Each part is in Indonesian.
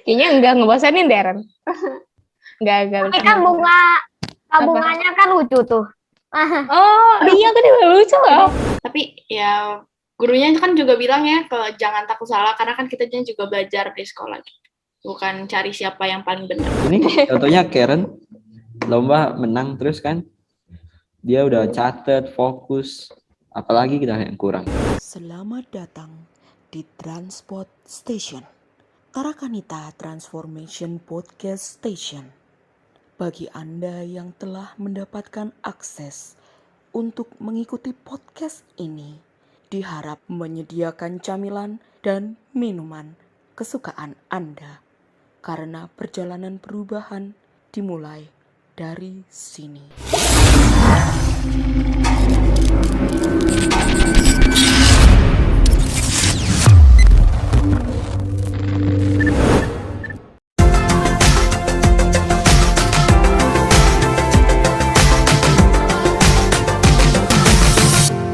Kayaknya enggak ngebosanin deh, Ren. Enggak. Tapi kan bunga tabungannya kan lucu tuh. Oh, iya kan lucu loh. Tapi ya gurunya kan juga bilang ya kalau jangan takut salah karena kan kita juga belajar di sekolah gitu. Bukan cari siapa yang paling benar. Ini contohnya Karen lomba menang terus kan. Dia udah catet, fokus. Apalagi kita yang kurang. Selamat datang di Transport Station, Tarakanita Transformation Podcast Station. Bagi Anda yang telah mendapatkan akses untuk mengikuti podcast ini, diharap menyediakan camilan dan minuman kesukaan Anda. Karena perjalanan perubahan dimulai dari sini.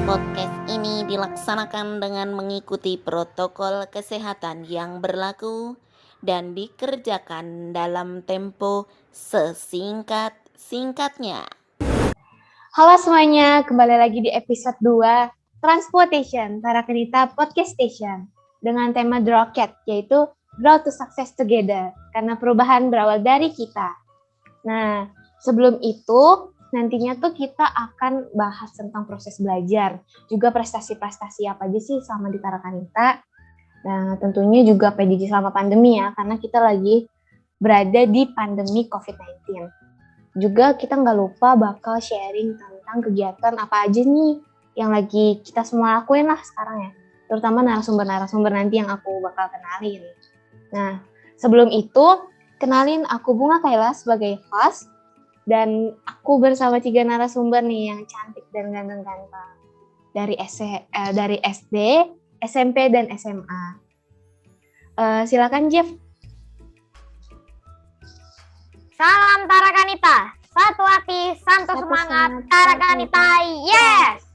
Podcast ini dilaksanakan dengan mengikuti protokol kesehatan yang berlaku dan dikerjakan dalam tempo sesingkat-singkatnya. Halo semuanya, kembali lagi di episode 2 Transportation, Tarakanita Podcast Station dengan tema The Rocket, yaitu Grow to Success Together, karena perubahan berawal dari kita. Nah, sebelum itu, nantinya tuh kita akan bahas tentang proses belajar, juga prestasi-prestasi apa aja sih selama di Tarakanita. Nah, tentunya juga PJJ selama pandemi ya, karena kita lagi berada di pandemi COVID-19. Juga kita nggak lupa bakal sharing tentang kegiatan apa aja nih yang lagi kita semua lakuin lah sekarang ya. Terutama narasumber-narasumber nanti yang aku bakal kenalin. Nah, sebelum itu, kenalin aku Bunga Kaila sebagai host. Dan aku bersama 3 narasumber nih yang cantik dan ganteng-ganteng. Dari SD, SMP, dan SMA. Silakan Jeff. Salam Tarakanita, satu hati, satu semangat, Tarakanita, yes!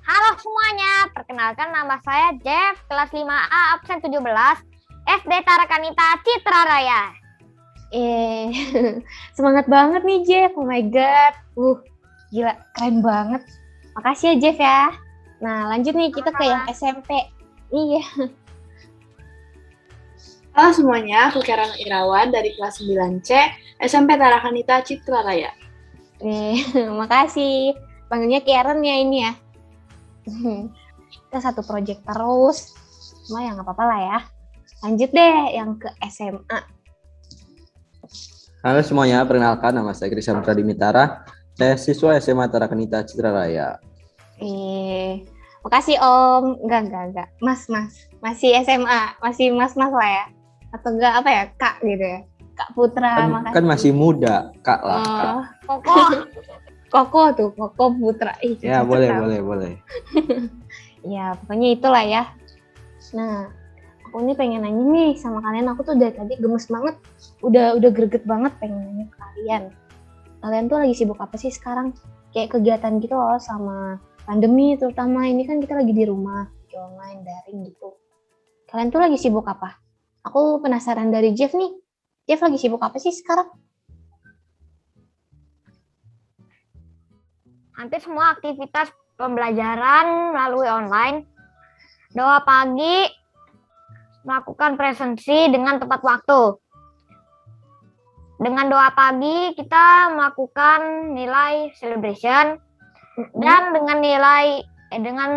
Halo semuanya, perkenalkan nama saya Jeff, kelas 5A, absen 17, SD Tarakanita, Citra Raya. Semangat banget nih Jeff, oh my god. Gila, keren banget. Makasih ya Jeff ya. Nah, lanjut nih kita ke yang SMP. Iya. Halo semuanya, aku Karen Irawan dari kelas 9C, SMP Tarakanita Citra Raya. Makasih. Panggilnya Karen ya ini ya. Kita satu project terus. Cuma ya nggak apa-apa lah ya. Lanjut deh yang ke SMA. Halo semuanya, perkenalkan nama saya Krishan Pradimitara. Saya siswa SMA Tarakanita Citra Raya. Makasih Om. Enggak. Mas. Masih SMA, masih mas-mas lah ya. Atau enggak apa ya, Kak gitu ya. Kak Putra, makasih. Kan masih muda, Kak lah. Kak. Koko Putra. Ya, boleh. Ya, pokoknya itulah ya. Nah, aku ini pengen nanya nih sama kalian. Aku tuh dari tadi gemes banget. Udah greget banget pengen nanya ke kalian. Kalian tuh lagi sibuk apa sih sekarang? Kayak kegiatan gitu loh sama pandemi terutama. Ini kan kita lagi di rumah, online, daring gitu. Kalian tuh lagi sibuk apa? Aku penasaran dari Jeff nih. Jeff lagi sibuk apa sih sekarang? Hampir semua aktivitas pembelajaran melalui online. Doa pagi, melakukan presensi dengan tepat waktu. Dengan doa pagi, kita melakukan nilai celebration. Dan dengan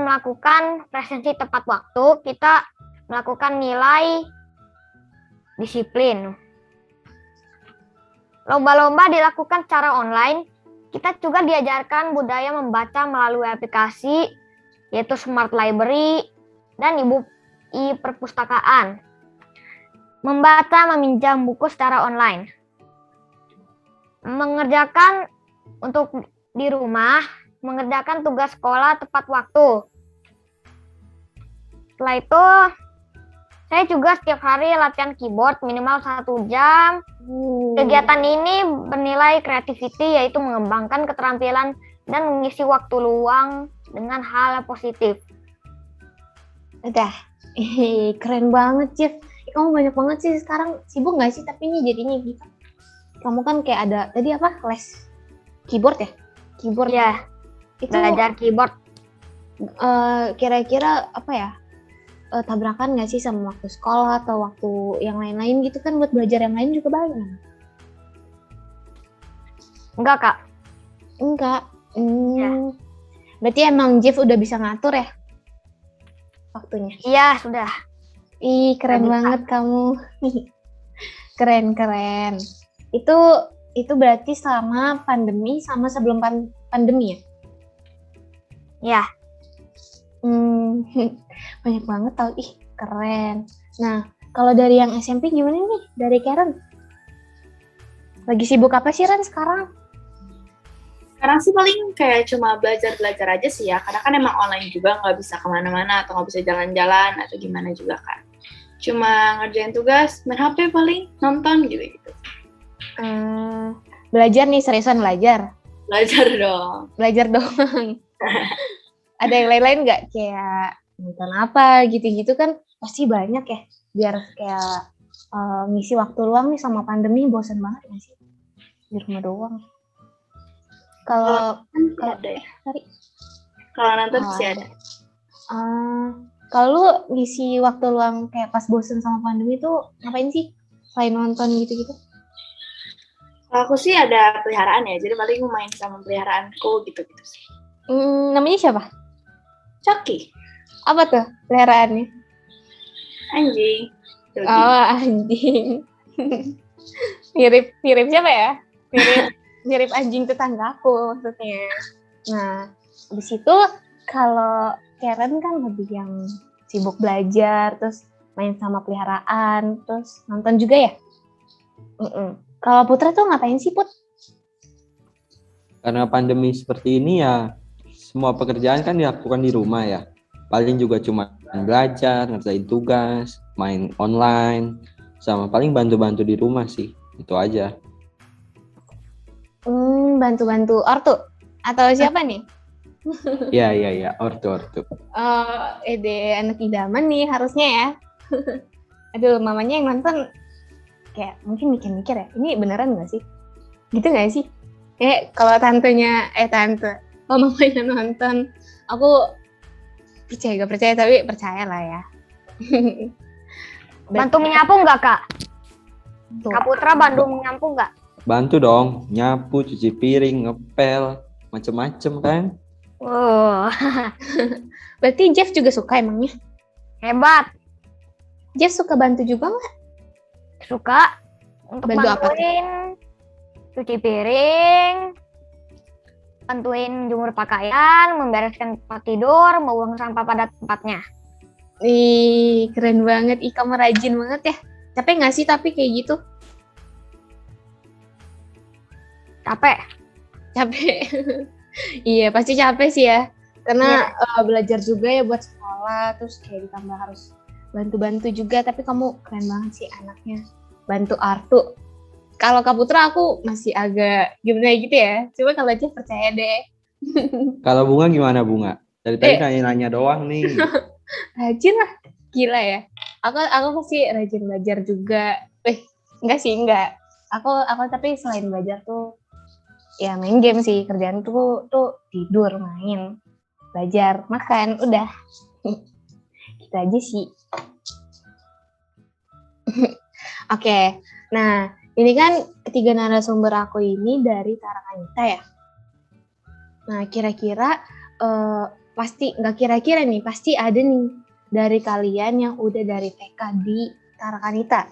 melakukan presensi tepat waktu, kita melakukan nilai disiplin. Lomba-lomba dilakukan secara online. Kita juga diajarkan budaya membaca melalui aplikasi, yaitu Smart Library dan e-perpustakaan. Membaca, meminjam buku secara online. Mengerjakan untuk di rumah, mengerjakan tugas sekolah tepat waktu. Setelah itu, saya juga setiap hari latihan keyboard minimal 1 jam. Kegiatan ini bernilai creativity, yaitu mengembangkan keterampilan dan mengisi waktu luang dengan hal positif. Udah, keren banget Jeff. Kamu banyak banget sih sekarang. Sibuk nggak sih tapi ini jadinya gitu? Kamu kan kayak ada tadi apa les keyboard ya? Keyboard Ya, itu belajar keyboard. kira-kira apa ya? Tabrakan nggak sih sama waktu sekolah atau waktu yang lain-lain gitu kan buat belajar yang lain juga banyak. Enggak, Kak. Enggak. Ya. Berarti emang Jeff udah bisa ngatur ya waktunya. Iya, sudah. Ih, keren Udah bisa. banget kamu. Keren. Itu berarti selama pandemi sama sebelum pandemi ya? Ya, Banyak banget tau. Ih, keren. Nah, kalau dari yang SMP gimana nih? Dari Karen? Lagi sibuk apa sih Ran sekarang? Sekarang sih paling kayak cuma belajar-belajar aja sih ya, karena kan emang online juga, nggak bisa kemana-mana atau nggak bisa jalan-jalan atau gimana juga kan. Cuma ngerjain tugas, main HP paling, nonton gitu-gitu. Belajar nih, seriusan belajar. Belajar dong. Belajar doang. Ada yang lain-lain nggak? Kayak nonton apa gitu-gitu kan pasti banyak ya. Biar kayak ngisi waktu luang nih sama pandemi, bosan banget nggak sih? Di rumah doang. Kalau Kalau ada ya. sorry. Kalau nonton Oh, sih ada. Kalau lu ngisi waktu luang kayak pas bosen sama pandemi tuh ngapain sih? Selain nonton gitu-gitu? Kalau aku sih ada peliharaan ya, jadi paling main sama peliharaanku gitu-gitu sih. Namanya siapa? Coki, Apa tuh peliharaannya? anjing. Dogi. Oh, anjing. mirip siapa ya? Mirip anjing tetanggaku maksudnya. Nah, habis itu kalau Karen kan lebih yang sibuk belajar, terus main sama peliharaan, terus nonton juga ya? Kalau Putra tuh ngapain sih, Put? Karena pandemi seperti ini ya, semua pekerjaan kan dilakukan di rumah ya. Paling juga cuma belajar, ngerjain tugas, main online, sama paling bantu-bantu di rumah sih. Itu aja. Bantu-bantu ortu atau siapa nih? Iya, ortu. Anak idaman nih harusnya ya. Aduh, mamanya yang nonton kayak mungkin mikir-mikir ya, ini beneran nggak sih? Gitu nggak sih? Kayak kalau mamanya nonton, aku percaya gak percaya tapi percaya lah ya. bantu menyapu nggak, Kak? Tuh. Kak Putra bantu menyapu nggak? Bantu dong, nyapu, cuci piring, ngepel, macem-macem kan. Berarti Jeff juga suka emangnya? Hebat. Jeff suka bantu juga nggak? Suka untuk Bantu apa tuh? bantuin cuci piring, bantuin jemur pakaian, membereskan tempat tidur, membuang sampah pada tempatnya. Ih, keren banget. Ih, kamu rajin banget ya. Capek nggak sih tapi kayak gitu? Capek. Iya, pasti capek sih ya. Karena belajar juga ya buat sekolah, terus kayak ditambah harus bantu-bantu juga. Tapi kamu keren banget sih anaknya. Bantu Artu. Kalau Kak Putra aku masih agak gimana gitu ya. Cuma kalau aja percaya deh. Kalau Bunga gimana Bunga? Dari tadi nanya-nanya doang nih. Rajin lah. Gila ya. Aku pasti rajin belajar juga. Enggak. Aku tapi selain belajar tuh ya main game sih. Kerjaan tuh tidur, main, belajar, makan, udah. Gitu aja sih. Oke. Nah, ini kan ketiga narasumber aku ini dari Tarakanita ya. Nah, kira-kira pasti ada nih dari kalian yang udah dari TK di Tarakanita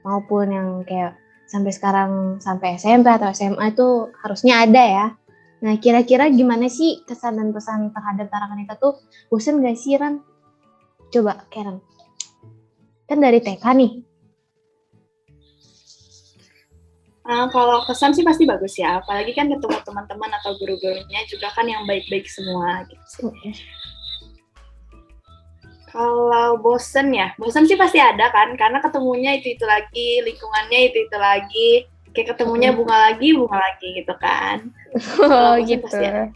maupun yang kayak sampai sekarang sampai SMP atau SMA itu harusnya ada ya. Nah, kira-kira gimana sih kesan dan pesan terhadap Tarakanita tuh? Bosen gak sih, Ran? Coba, Karen. Kan dari TK nih. Kalau kesan sih pasti bagus ya, apalagi kan ketemu teman-teman atau guru-gurunya juga kan yang baik-baik semua gitu sih. Kalau bosen sih pasti ada kan, karena ketemunya itu lagi, lingkungannya itu lagi, kayak ketemunya bunga lagi gitu kan. Oh Bosen gitu. pasti ada.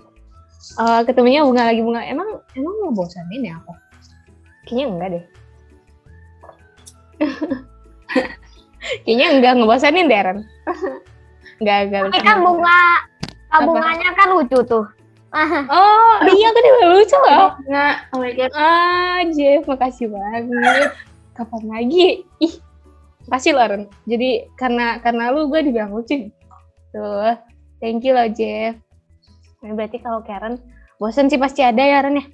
Ketemunya bunga lagi bunga. Emang ngebosanin ya aku? Kayaknya enggak deh. Kayaknya enggak ngebosanin deh, Ren. Enggak. Tapi kan bunganya kan lucu tuh. Oh, iya kan juga lucu loh. Nggak, oh my god. Jeff, makasih banget. Kapan lagi? Ih, makasih loh, Ren. Jadi karena lu gue dibilang lucu. Tuh, thank you loh, Jeff. Nah, berarti kalau Karen, bosan sih pasti ada ya, Ren ya.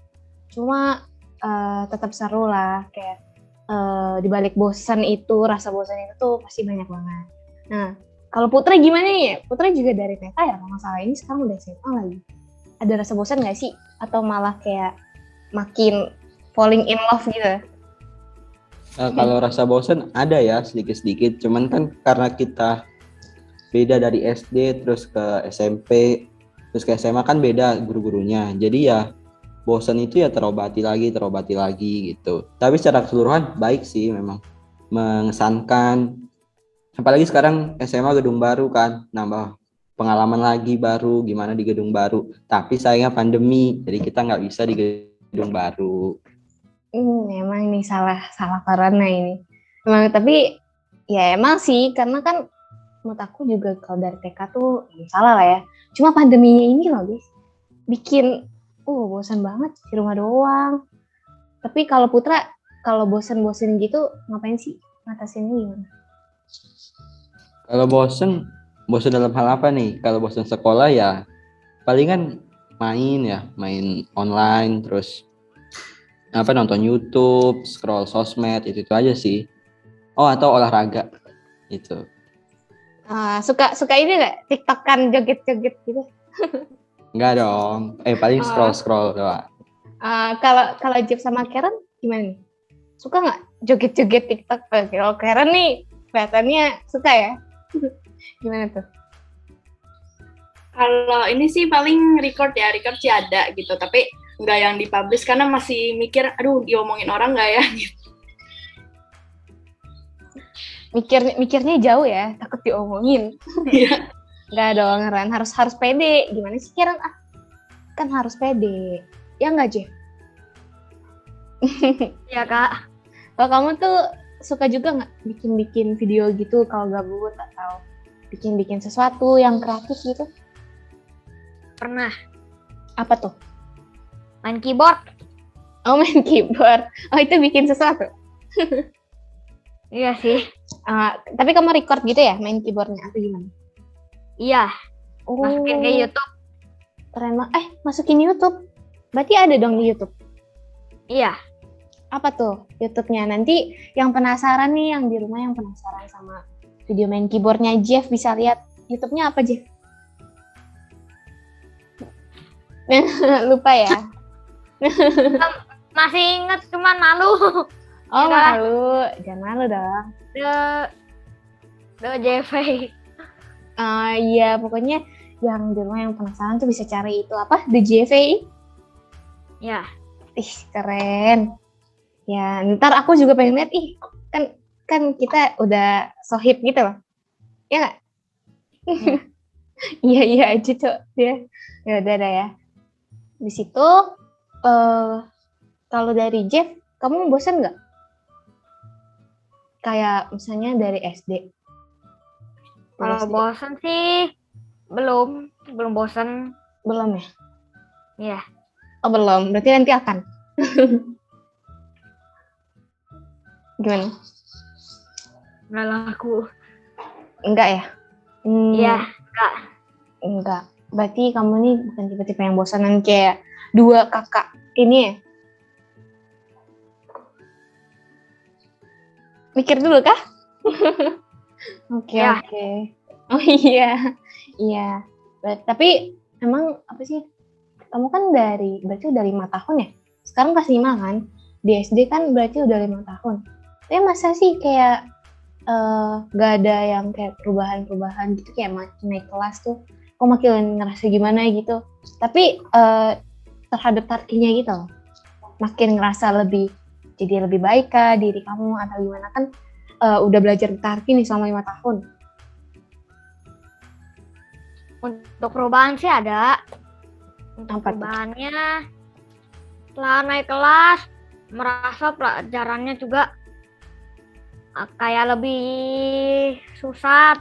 Cuma tetap seru lah, kayak di balik bosan itu, rasa bosan itu tuh pasti banyak banget. Nah, kalau Putra gimana ya? Putra juga dari TK ya, kalau nggak salah ini sekarang udah SMA lagi. Ada rasa bosan nggak sih? Atau malah kayak makin falling in love gitu? Kalau rasa bosan ada ya sedikit-sedikit, cuman kan karena kita beda dari SD terus ke SMP terus ke SMA kan beda guru-gurunya, jadi ya bosan itu ya terobati lagi gitu. Tapi secara keseluruhan baik sih, memang mengesankan. Apalagi sekarang SMA gedung baru kan, nambah pengalaman lagi baru gimana di gedung baru. Tapi sayangnya pandemi, jadi kita nggak bisa di gedung baru. Emang nih salah corona ini. Emang tapi ya emang sih karena kan menurut aku juga kalau dari TK tuh ya salah lah ya. Cuma pandeminya ini loh guys, bikin bosan banget di rumah doang. Tapi kalau Putra, kalau bosan-bosan gitu ngapain sih? Ngatasinnya gimana? Kalau bosan dalam hal apa nih? Kalau bosan sekolah ya palingan main online, terus nonton YouTube, scroll sosmed, itu aja sih. Oh, atau olahraga itu. Suka ini nggak? TikTokan joget-joget gitu? Enggak dong. Paling scroll doang. Kalau Jeff sama Karen gimana nih? Suka nggak joget-joget TikTok? Kalau Karen nih kelihatannya suka ya. Gimana tuh? Kalau ini sih paling record sih ada gitu, tapi nggak yang dipublish karena masih mikir, aduh diomongin orang nggak ya? Mikirnya jauh ya, takut diomongin. Iya. Nggak dong, Ren. Harus pede. Gimana sih Karen? Kan harus pede. Ya nggak, Jeff? Ya Kak. Kalau kamu tuh suka juga nggak bikin video gitu kalau gabut atau bikin sesuatu yang kreatif gitu? Pernah Apa tuh? main keyboard. Oh, main keyboard. Oh, itu bikin sesuatu. Iya sih. Tapi kamu record gitu ya main keyboardnya atau gimana? Iya. Oh, Masukin ke YouTube. keren banget. Masukin YouTube. Berarti ada dong di YouTube. Iya. Apa tuh YouTube-nya? Nanti yang penasaran nih, yang di rumah yang penasaran sama video main keyboardnya Jeff bisa lihat YouTube-nya apa, Jeff? Lupa ya? Masih inget cuman malu. Oh, Ya. malu. Jangan malu dong. The JV. Iya, pokoknya yang di rumah yang penasaran tuh bisa cari itu apa? The JV. Ya. Ih, keren. Ya, ntar aku juga pengen lihat. Kan kita udah sohib gitu loh. Ya nggak? Iya aja cok. Ya udah ya. Di situ, kalau dari Jeff, kamu bosan nggak? Kayak misalnya dari SD. Kalau bosan sih belum bosan. Belum ya? Iya. Oh belum, berarti nanti akan. Gimana? Nggak laku. Enggak ya? Iya. Enggak. Berarti kamu nih bukan tipe-tipe yang bosanan kayak dua kakak ini ya? Mikir dulu kah? Oke. Ya. Oh iya. Tapi emang apa sih? Kamu kan berarti udah 5 tahun ya? Sekarang kelas 5 kan? Di SD kan berarti udah 5 tahun. Tapi masa sih kayak gak ada yang kayak perubahan gitu, kayak naik kelas tuh kok makin ngerasa gimana gitu. Tapi terhadap Tarkinya gitu loh. Makin ngerasa jadi lebih baik kah diri kamu atau gimana, kan udah belajar Tarki nih selama 5 tahun. Untuk perubahan sih ada. Untuk Apa tuh? perubahannya setelah naik kelas merasa pelajarannya juga kayak lebih susah.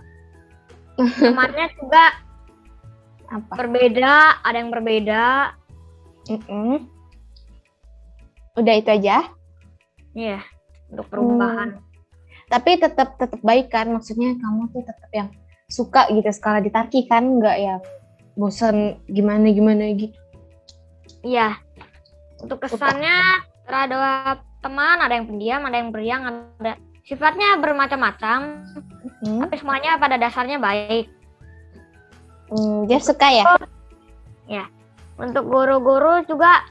Temannya juga Apa? berbeda, ada yang berbeda. Mm-mm. Udah itu aja. Iya, untuk perubahan. Tapi tetap baik kan? Maksudnya kamu tuh tetap yang suka gitu sekolah di Tarki kan? Nggak yang bosan gimana gitu. Iya. Untuk kesannya terhadap teman, ada yang pendiam, ada yang periang, ada sifatnya bermacam-macam, tapi semuanya pada dasarnya baik. Dia suka ya? Untuk guru-guru juga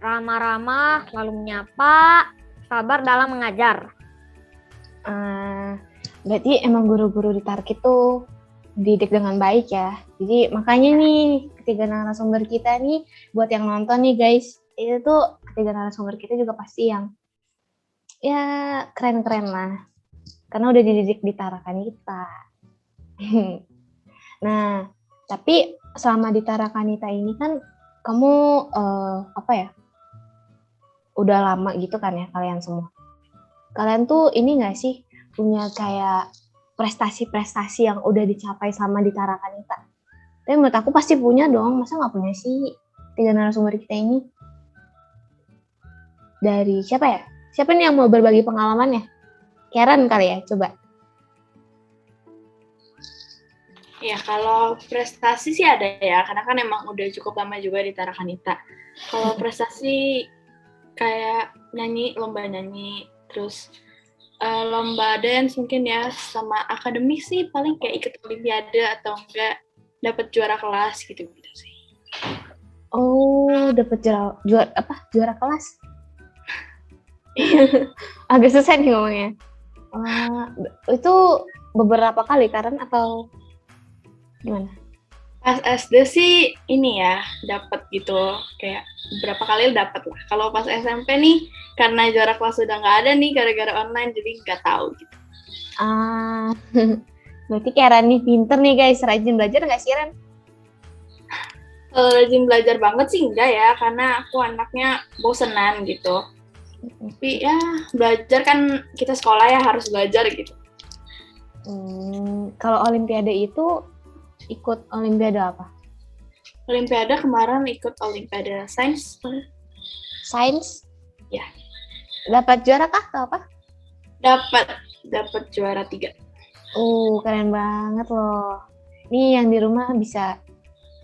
ramah-ramah, selalu menyapa, sabar dalam mengajar. Berarti emang guru-guru di Tarki tuh didik dengan baik ya. Jadi makanya nih ketiga narasumber kita nih, buat yang nonton nih guys, itu tuh ketiga narasumber kita juga pasti yang ya keren-keren lah. Karena udah dididik di Tarakanita. Nah, tapi selama di Tarakanita ini kan kamu udah lama gitu kan ya kalian semua. Kalian tuh ini nggak sih punya kayak prestasi-prestasi yang udah dicapai selama di Tarakanita? Tapi menurut aku pasti punya dong, masa nggak punya sih tiga narasumber kita ini? Dari siapa ya? Siapa nih yang mau berbagi pengalamannya? Karen kali ya, coba. Ya, kalau prestasi sih ada ya, karena kan emang udah cukup lama juga di Tarakanita. Kalau prestasi kayak nyanyi, lomba nyanyi, terus lomba dance mungkin ya, sama akademik sih paling kayak ikut olimpiade atau enggak dapat juara kelas gitu-gitu sih. Oh, dapat juara kelas. Agak susah nih ngomongnya. Itu beberapa kali Karen atau gimana? Pas SD sih ini ya, dapat gitu, kayak beberapa kali dapat lah. Kalau pas SMP nih, karena juara kelas udah nggak ada nih, gara-gara online, jadi nggak tahu gitu. Berarti Karen nih pinter nih guys, rajin belajar nggak sih Ren? Kalau rajin belajar banget sih enggak ya, karena aku anaknya bosenan gitu. Tapi ya belajar kan, kita sekolah ya harus belajar gitu. Kalau olimpiade itu ikut olimpiade apa? Olimpiade kemarin ikut olimpiade sains. Sains? Ya. Dapat juara kah atau apa? Dapat juara 3. Keren banget loh. Nih yang di rumah bisa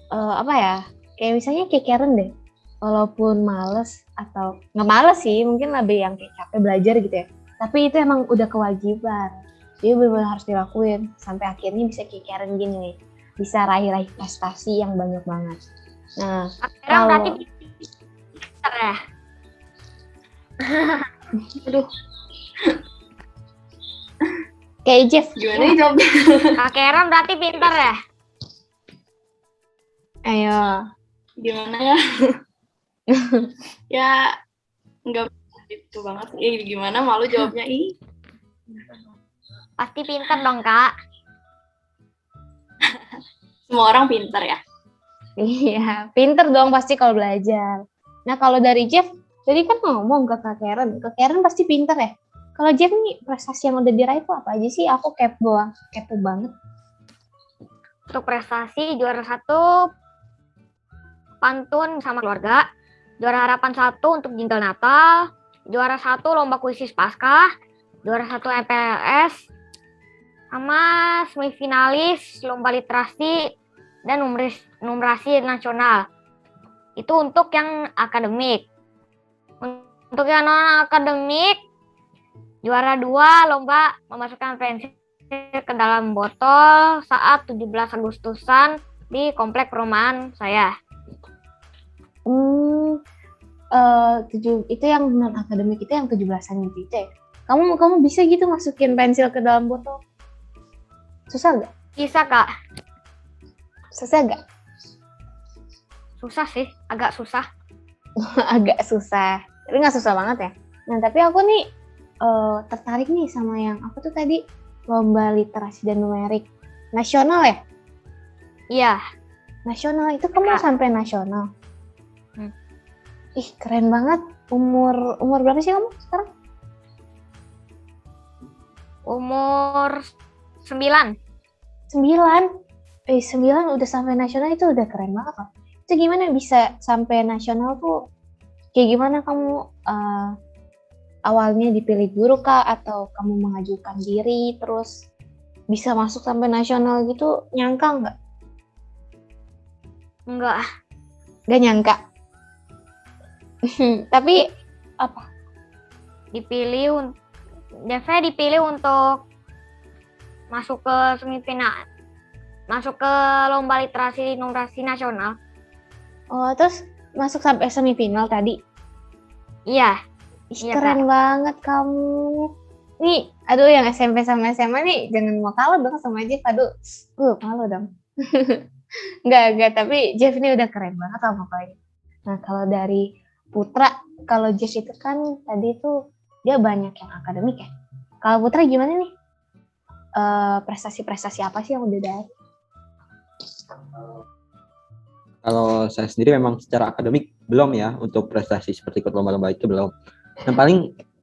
kayak misalnya kayak Karen deh. Walaupun males atau nggak males sih, mungkin lebih yang kayak capek belajar gitu ya. Tapi itu emang udah kewajiban. Jadi benar-benar harus dilakuin sampai akhirnya bisa kayak Karen gini nih. Bisa raih-raih prestasi yang banyak banget. Nah, Berarti pintar ya? Aduh. Kayak Jeff. Gimana nih jawabnya? Kak Karen berarti pintar ya? Ayo. Gimana ya? Ya, nggak gitu banget. Gimana malu jawabnya? Pasti pintar dong Kak. Semua orang pintar ya. Iya, pinter dong pasti kalau belajar. Nah kalau dari Jeff, tadi kan ngomong ke Kak Karen pasti pinter ya. Kalau Jeff nih prestasi yang udah diraih itu apa aja sih? Aku kepo banget. Untuk prestasi juara 1 pantun sama keluarga, juara harapan 1 untuk jingle Natal, juara 1 lomba kuisis Paskah, juara 1 MPLS, sama semifinalis lomba literasi dan numerasi nasional. Itu untuk yang akademik. Untuk yang non akademik, juara 2 lomba memasukkan pensil ke dalam botol saat 17 Agustusan di komplek perumahan saya. Itu yang non akademik itu yang 17-an gitu ya. Kamu bisa gitu masukin pensil ke dalam botol? Susah nggak? Bisa Kak. Susah nggak? Susah sih, agak susah. Agak susah. Tapi nggak susah banget ya. Nah tapi aku nih tertarik nih sama yang apa tuh tadi lomba literasi dan numerik nasional ya? Iya. Nasional itu kamu sampai nasional. Ih keren banget. Umur berapa sih kamu sekarang? Umur 9. 9? 9 udah sampai nasional itu udah keren banget loh. Itu gimana bisa sampai nasional tuh? Kayak gimana kamu awalnya dipilih guru kah? Atau kamu mengajukan diri terus bisa masuk sampai nasional gitu? Nyangka nggak? Enggak, Nggak nyangka. Tapi apa? Saya dipilih untuk masuk ke semifinal, masuk ke lomba literasi nasional. Oh, terus masuk sampai semifinal tadi. Iya, Ih, Iya, keren banget kamu. Nih, aduh yang SMP sama SMA nih jangan mau kalah dong sama Jeff. Aduh, malu dong. Enggak, tapi Jeff ini udah keren banget lah pokoknya. Nah, kalau dari Putra, kalau Jeff itu kan tadi tuh dia banyak yang akademik ya. Kalau Putra gimana nih? Prestasi-prestasi apa sih yang udah dari? Kalau saya sendiri memang secara akademik belum ya, untuk prestasi seperti ikut lomba-lomba itu belum. Yang paling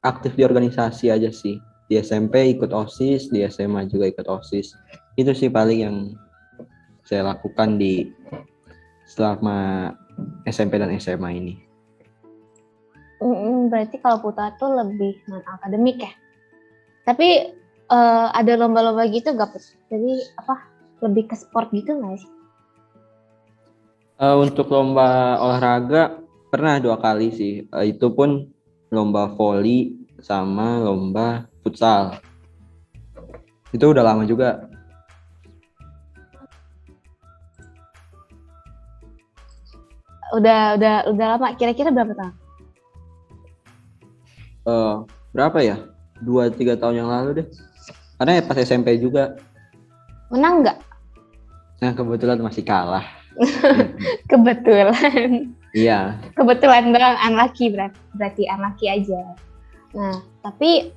aktif di organisasi aja sih. Di SMP ikut OSIS, di SMA juga ikut OSIS. Itu sih paling yang saya lakukan di selama SMP dan SMA ini. Berarti kalau Putra tuh lebih non-akademik ya. Tapi ada lomba-lomba gitu gak, Put? Jadi lebih ke sport gitu nggak sih? Untuk lomba olahraga pernah 2 kali sih. Itu pun lomba voli sama lomba futsal. Itu udah lama juga. Udah lama. Kira-kira berapa tahun? Berapa ya? 2-3 tahun yang lalu deh. Karena pas SMP juga. Menang nggak? Nah, kebetulan masih kalah. Kebetulan. Iya. Kebetulan doang, unlucky berarti unlucky aja. Nah, tapi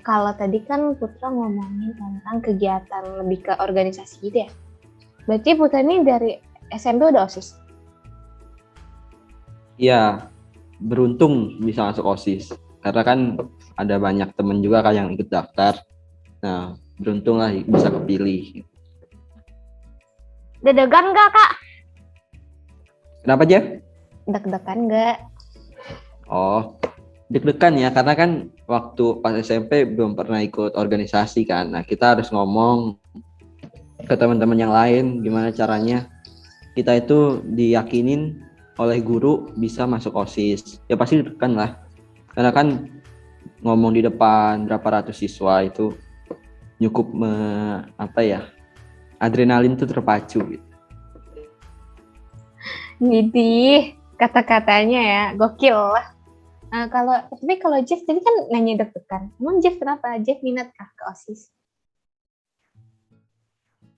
kalau tadi kan Putra ngomongin tentang kegiatan lebih ke organisasi gitu ya. Berarti Putra ini dari SMP udah OSIS? Iya, beruntung bisa masuk OSIS. Karena kan ada banyak temen juga kan yang ikut daftar. Nah, beruntung lah bisa kepilih. Deg-degan nggak, Kak? Kenapa, Jeff? Deg-degan nggak? Oh, deg-degan ya, karena kan waktu pas SMP belum pernah ikut organisasi kan. Nah, kita harus ngomong ke teman-teman yang lain gimana caranya kita itu diyakinin oleh guru bisa masuk OSIS. Ya pasti deg-degan lah. Karena kan ngomong di depan berapa ratus siswa itu cukup adrenalin tuh terpacu gitu. Jadi kata-katanya ya gokil lah. Nah, kalau Jeff tadi kan nanya deg-degan. Emang Jeff kenapa? Jeff minat kah ke OSIS?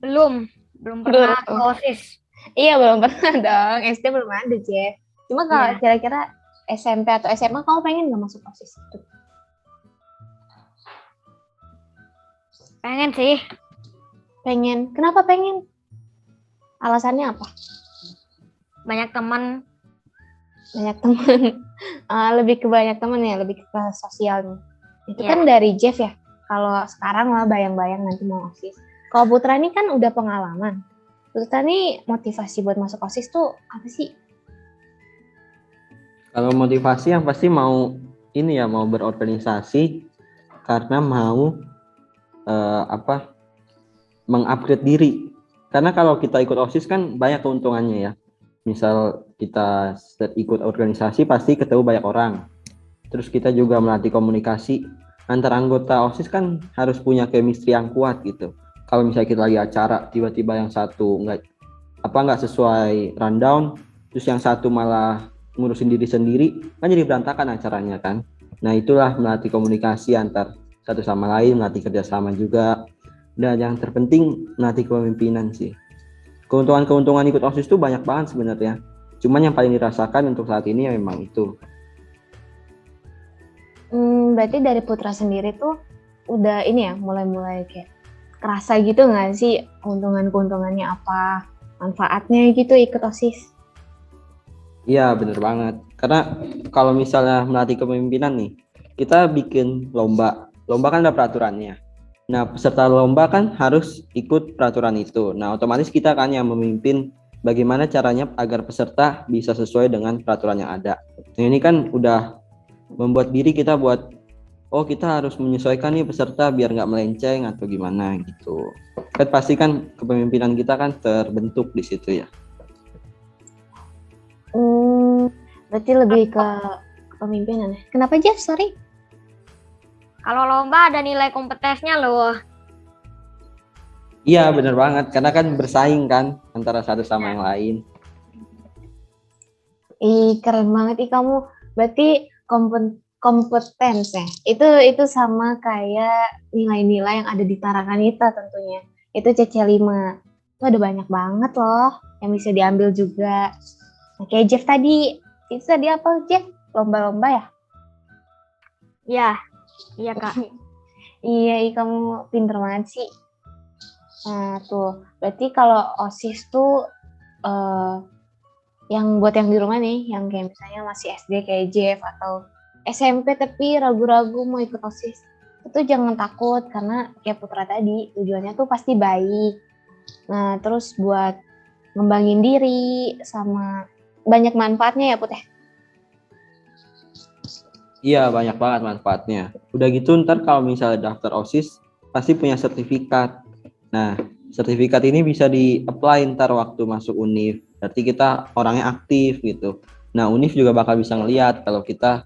Belum pernah ke OSIS. Iya, belum pernah dong. SD belum ada, Jeff. Cuma kalau kira-kira SMP atau SMA kamu pengen nggak masuk OSIS itu? Pengen sih. Pengen. Kenapa pengen? Alasannya apa? Banyak teman. Lebih ke banyak teman ya, lebih ke sosialnya. Itu Iya. kan dari Jeff ya. Kalau sekarang lah bayang-bayang nanti mau OSIS. Kalau Putra ini kan udah pengalaman. Putra ini motivasi buat masuk OSIS tuh apa sih? Kalau motivasi yang pasti mau berorganisasi karena mau mengupgrade diri. Karena kalau kita ikut OSIS kan banyak keuntungannya ya. Misal kita ikut organisasi pasti ketemu banyak orang. Terus kita juga melatih komunikasi antar anggota OSIS kan harus punya chemistry yang kuat gitu. Kalau misalnya kita lagi acara tiba-tiba yang satu nggak sesuai rundown, terus yang satu malah ngurusin diri sendiri, kan jadi berantakan acaranya kan. Nah, itulah melatih komunikasi antar satu sama lain, melatih kerjasama juga. Dan yang terpenting melatih kepemimpinan sih. Keuntungan ikut OSIS itu banyak banget sebenarnya. Cuman yang paling dirasakan untuk saat ini ya memang itu. Berarti dari Putra sendiri tuh udah ini ya, mulai kayak kerasa gitu nggak sih keuntungannya apa, manfaatnya gitu ikut OSIS? Iya, bener banget. Karena kalau misalnya melatih kepemimpinan nih, kita bikin lomba lomba kan ada peraturannya. Nah, peserta lomba kan harus ikut peraturan itu. Nah, otomatis kita kan yang memimpin bagaimana caranya agar peserta bisa sesuai dengan peraturan yang ada. Nah, ini kan udah membuat diri kita buat, oh kita harus menyesuaikan nih peserta biar nggak melenceng atau gimana gitu. Kan pasti kan kepemimpinan kita kan terbentuk di situ ya. Berarti lebih ke kepemimpinan ya. Kenapa Jeff? Sorry. Kalau lomba ada nilai kompetensinya loh. Iya benar banget, karena kan bersaing kan antara satu sama yang lain. Keren banget kamu. Berarti kompetens ya. Itu sama kayak nilai-nilai yang ada di Tarakanita tentunya. Itu CC5. Itu ada banyak banget loh yang bisa diambil juga. Nah, kayak Jeff tadi. Itu tadi apa Jeff? Lomba-lomba ya? Iya Kak. Iya, kamu pinter banget sih. Nah, tuh. Berarti kalau OSIS tuh yang buat yang di rumah nih, yang kayak misalnya masih SD kayak Jeff atau SMP tapi ragu-ragu mau ikut OSIS. Itu jangan takut karena kayak Putra tadi, tujuannya tuh pasti baik. Nah, terus buat ngembangin diri sama banyak manfaatnya ya, Put ya. Iya banyak banget manfaatnya. Udah gitu ntar kalau misalnya daftar OSIS pasti punya sertifikat. Nah sertifikat ini bisa di-apply ntar waktu masuk UNIF. Berarti kita orangnya aktif gitu. Nah UNIF juga bakal bisa ngeliat kalau kita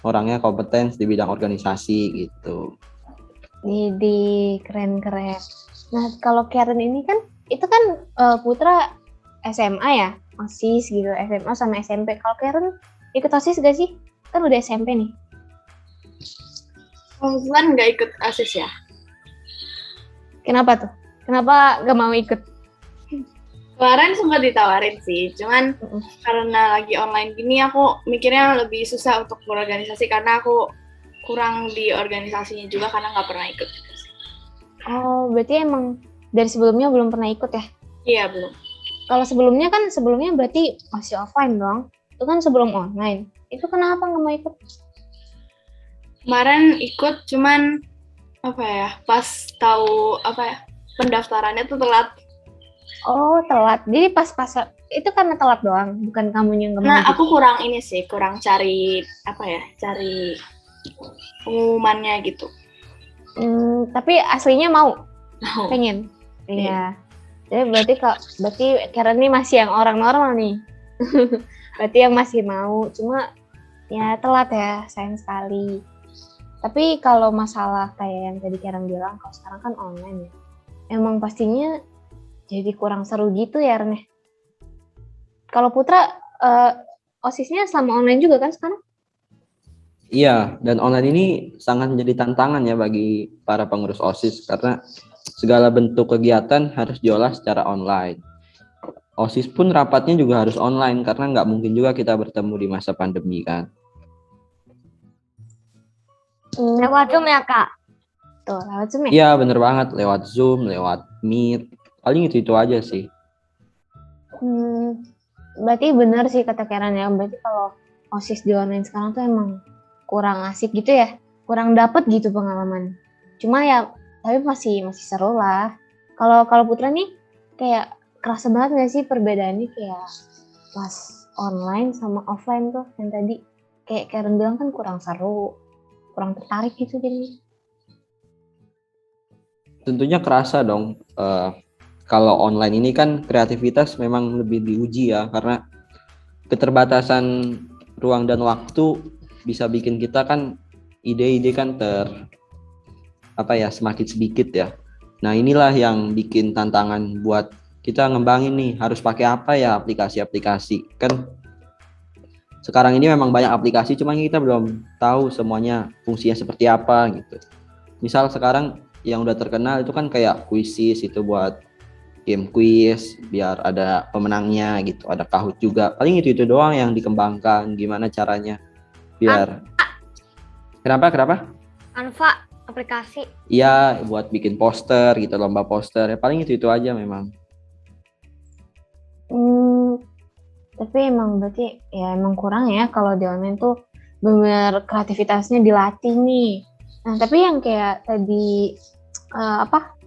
orangnya kompeten di bidang organisasi gitu. Jadi keren-keren. Nah kalau Karen ini kan, itu kan Putra SMA ya? OSIS gitu, SMA sama SMP. Kalau Karen ikut OSIS gak sih? Kan udah SMP nih. Kebetulan nggak ikut OSIS ya. Kenapa tuh? Kenapa gak mau ikut? Kemarin sempat ditawarin sih, cuman karena lagi online gini aku mikirnya lebih susah untuk berorganisasi karena aku kurang di organisasinya juga karena nggak pernah ikut. Oh, berarti emang dari sebelumnya belum pernah ikut ya? Iya belum. Kalau sebelumnya berarti masih offline dong? Itu kan sebelum online. Itu kenapa nggak mau ikut? Kemarin ikut cuman pas tahu pendaftarannya tuh telat. Oh, telat. Jadi pas itu karena telat doang, bukan kamunya nggak mau. Nah, ikut. aku kurang cari pengumumannya gitu. Tapi aslinya mau, Mau. pengen. Iya. Jadi berarti Karen ini masih yang orang normal nih. Berarti yang masih mau, cuma ya telat ya, sayang sekali. Tapi kalau masalah kayak yang tadi Karen bilang, kalau sekarang kan online ya, emang pastinya jadi kurang seru gitu ya, Ren. Kalau Putra, OSISnya selama online juga kan sekarang? Iya, dan online ini sangat menjadi tantangan ya bagi para pengurus OSIS karena segala bentuk kegiatan harus diolah secara online. OSIS pun rapatnya juga harus online karena nggak mungkin juga kita bertemu di masa pandemi kan. Lewat Zoom ya Kak? Tuh, lewat Zoom ya? Iya bener banget, lewat Zoom, lewat Meet, paling itu aja sih. Berarti benar sih kata Karen ya, berarti kalau OSIS di online sekarang tuh emang kurang asik gitu ya, kurang dapet gitu pengalaman. Cuma ya, tapi masih seru lah. Kalau Putra nih kayak kerasa banget gak sih perbedaannya kayak pas online sama offline tuh yang tadi kayak Karen bilang kan kurang seru, kurang tertarik gitu jadi. Tentunya kerasa dong. Kalau online ini kan kreativitas memang lebih diuji ya karena keterbatasan ruang dan waktu bisa bikin kita kan ide-ide kan semakin sedikit ya. Nah inilah yang bikin tantangan buat kita ngembangin nih harus pakai apa ya aplikasi-aplikasi kan. Sekarang ini memang banyak aplikasi, cuma kita belum tahu semuanya fungsinya seperti apa gitu. Misal sekarang yang udah terkenal itu kan kayak Quizizz, itu buat game quiz, biar ada pemenangnya gitu, ada Kahoot juga. Paling itu doang yang dikembangkan, gimana caranya biar. Kenapa? Canva aplikasi. Iya, buat bikin poster gitu, lomba poster. Ya, paling itu aja memang. Tapi emang berarti ya emang kurang ya kalau di online tuh bener kreativitasnya dilatih nih. Nah, tapi yang kayak tadi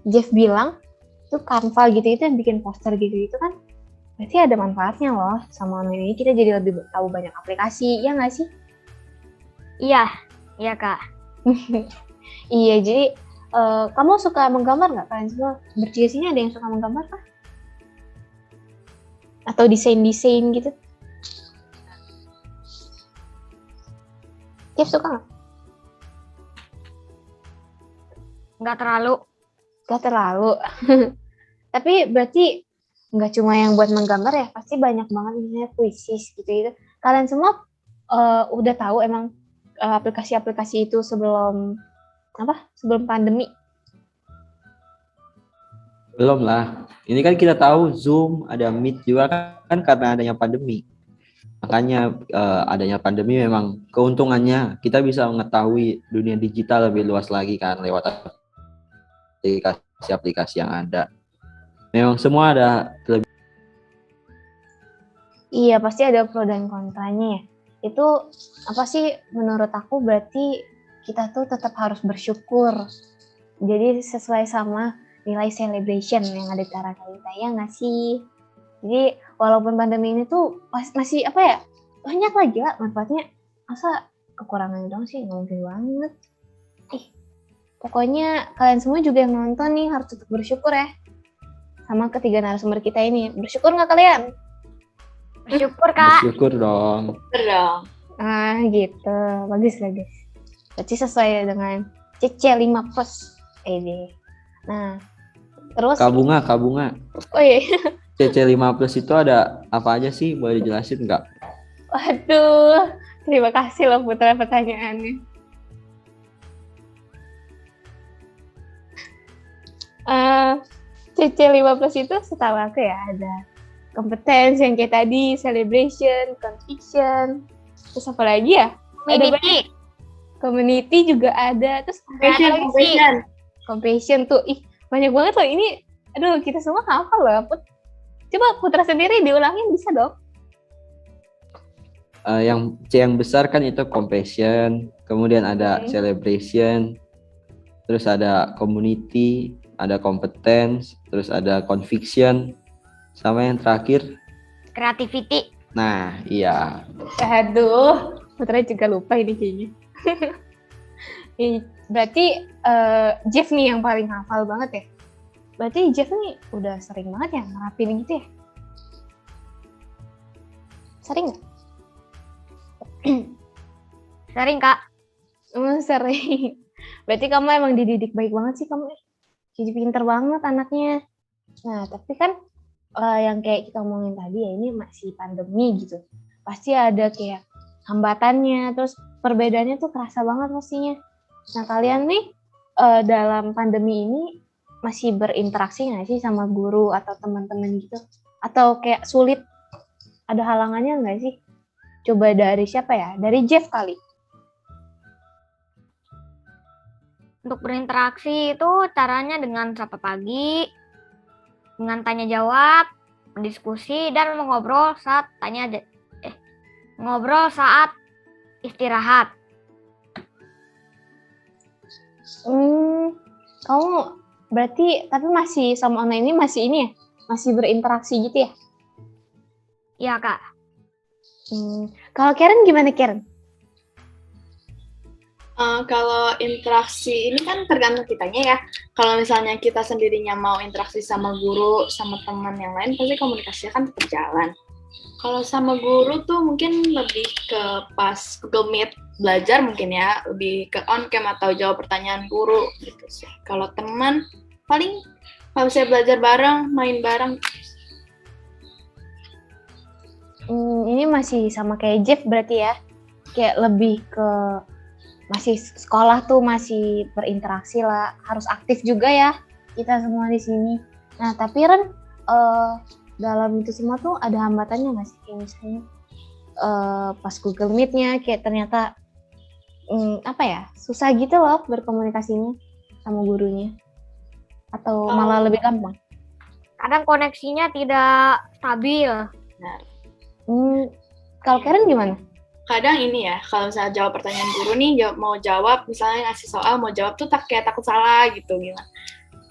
Jeff bilang itu Canva gitu itu yang bikin poster gitu itu kan berarti ada manfaatnya loh. Sama online ini kita jadi lebih tahu banyak aplikasi, ya nggak sih? Iya, iya Kak. Iya, jadi kamu suka menggambar nggak kalian semua? Bertiga sini ada yang suka menggambar kah? Atau desain-desain gitu? Jeff suka nggak? Nggak terlalu. Gak terlalu. Tapi berarti nggak cuma yang buat menggambar ya, pasti banyak banget misalnya puisi gitu. Kalian semua udah tahu emang aplikasi-aplikasi itu sebelum pandemi? Belum lah. Ini kan kita tahu Zoom, ada Meet juga kan karena adanya pandemi. Makanya adanya pandemi memang keuntungannya kita bisa mengetahui dunia digital lebih luas lagi kan lewat aplikasi-aplikasi yang ada. Memang semua ada Iya, pasti ada pro dan kontranya ya. Itu apa sih menurut aku berarti kita tuh tetap harus bersyukur. Jadi sesuai sama nilai celebration yang ada di Tarakanita, ya nggak sih? Jadi walaupun pandemi ini tuh masih banyak lagi lah manfaatnya. Masa kekurangannya dong sih, nggak mungkin banget. Pokoknya kalian semua juga yang nonton nih harus tetap bersyukur ya. Sama ketiga narasumber kita ini. Bersyukur nggak kalian? Bersyukur Kak. bersyukur dong. Dong. Ah gitu, bagus. Berarti sesuai dengan CC5 Plus ini. Nah, terus Kabunga. oh iya. CC5 Plus itu ada apa aja sih? Boleh dijelasin nggak? Waduh, terima kasih loh Putra pertanyaannya. CC5 Plus itu setahu aku ya ada kompetensi yang kayak tadi, celebration, conviction, terus apa lagi ya? Community. Community juga ada, terus Compassion. compassion tuh, banyak banget loh ini. Aduh, kita semua hafal loh. Coba Putra sendiri diulangin bisa dong? Yang C yang besar kan itu compassion, kemudian ada Oke. celebration, terus ada community, ada competence, terus ada conviction, sama yang terakhir, Creativity. nah iya. Aduh, Putra juga lupa ini kayaknya. Berarti Jeff nih yang paling hafal banget ya? Berarti Jeff nih udah sering banget ya ngerapin gitu ya? Sering nggak? Sering Kak. Sering. Berarti kamu emang dididik baik banget sih kamu. Jadi pinter banget anaknya. Nah, tapi kan yang kayak kita omongin tadi ya, ini masih pandemi gitu. Pasti ada kayak hambatannya, terus perbedaannya tuh kerasa banget pastinya. Nah, kalian nih dalam pandemi ini masih berinteraksi nggak sih sama guru atau teman-teman gitu? Atau kayak sulit, ada halangannya nggak sih? Coba dari siapa ya? Dari Jeff kali. Untuk berinteraksi itu caranya dengan sapa pagi, dengan tanya jawab, berdiskusi dan ngobrol saat istirahat. Kamu berarti tapi masih sama online ini masih ini ya? Masih berinteraksi gitu ya? Iya Kak. Kalau Karen gimana Karen? Kalau interaksi ini kan tergantung kitanya ya. Kalau misalnya kita sendirinya mau interaksi sama guru, sama teman yang lain, pasti komunikasinya kan tetap jalan. Kalau sama guru tuh mungkin lebih ke pas Google Meet belajar mungkin ya, lebih ke on cam atau jawab pertanyaan guru gitu sih. Kalau teman paling kalau saya belajar bareng, main bareng. Ini masih sama kayak Jeff berarti ya? Kayak lebih ke masih sekolah tuh masih berinteraksi lah, harus aktif juga ya kita semua di sini. Nah tapi Ren, dalam itu semua tuh ada hambatannya nggak sih? Kayak misalnya pas Google Meet-nya kayak ternyata susah gitu loh berkomunikasinya sama gurunya, atau malah lebih gampang? Kadang koneksinya tidak stabil. Benar. Kalau Karen gimana? kadang ini ya, kalau misalnya jawab pertanyaan guru nih, mau jawab, misalnya ngasih soal, mau jawab tuh kayak takut salah gitu, gimana.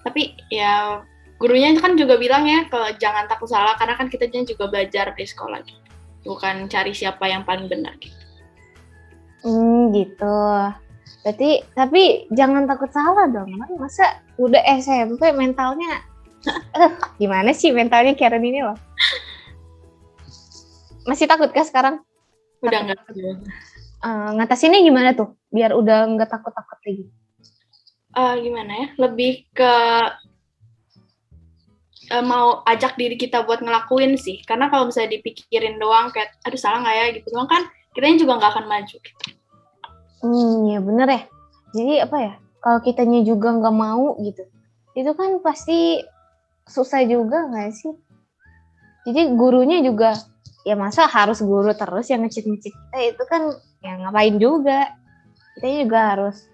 Tapi ya gurunya kan juga bilang ya, kalau jangan takut salah, karena kan kita juga belajar di sekolah gitu. Bukan cari siapa yang paling benar gitu. Gitu. Berarti, tapi jangan takut salah dong, kan masa udah SMP mentalnya, gimana sih mentalnya Karen ini loh? Masih takut kah sekarang? Udah nggak gitu. Ngatasinnya gimana tuh? Biar udah nggak takut-takut lagi. Gimana ya? Lebih ke mau ajak diri kita buat ngelakuin sih. Karena kalau misalnya dipikirin doang kayak, aduh salah nggak ya gitu doang kan, kitanya juga nggak akan maju gitu. Ya bener ya. Jadi apa ya? Kalau kitanya juga nggak mau gitu, itu kan pasti susah juga nggak sih? Jadi gurunya juga, ya masa harus guru terus yang ngecit-ngecit kita, itu kan ya ngapain juga. Kita juga harus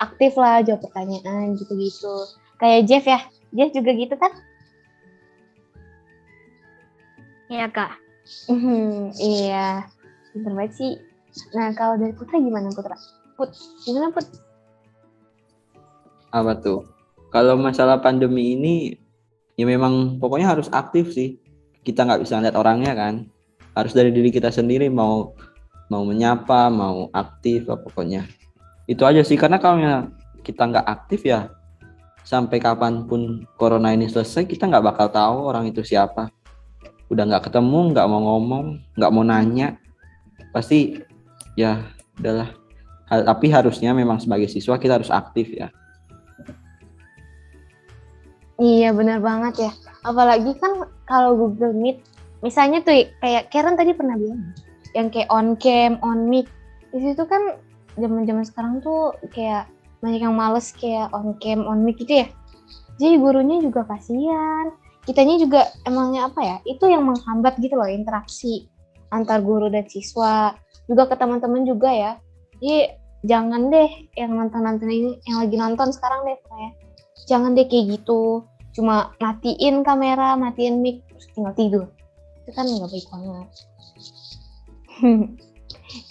aktif lah jawab pertanyaan gitu-gitu. Kayak Jeff ya, Jeff juga gitu kan? Iya Kak. Iya, pinter banget sih. Nah kalau dari Putra gimana Putra? Gimana Put? Apa tuh? Kalau masalah pandemi ini, ya memang pokoknya harus aktif sih. Kita nggak bisa lihat orangnya kan. Harus dari diri kita sendiri, mau menyapa, mau aktif, pokoknya. Itu aja sih, karena kalau kita nggak aktif ya, sampai kapanpun corona ini selesai, kita nggak bakal tahu orang itu siapa. Udah nggak ketemu, nggak mau ngomong, nggak mau nanya, pasti ya udahlah. Tapi harusnya memang sebagai siswa kita harus aktif ya. Iya benar banget ya. Apalagi kan kalau Google Meet, misalnya tuh kayak Karen tadi pernah bilang, yang kayak on cam, on mic, di situ kan zaman-zaman sekarang tuh kayak banyak yang males kayak on cam, on mic gitu ya. Jadi gurunya juga kasihan. Kitanya juga emangnya apa ya? Itu yang menghambat gitu loh interaksi antar guru dan siswa. Juga ke teman-teman juga ya. Jadi jangan deh yang nonton ini, yang lagi nonton sekarang deh ya. Jangan deh kayak gitu, cuma matiin kamera, matiin mic, terus tinggal tidur. Itu kan nggak baik banget.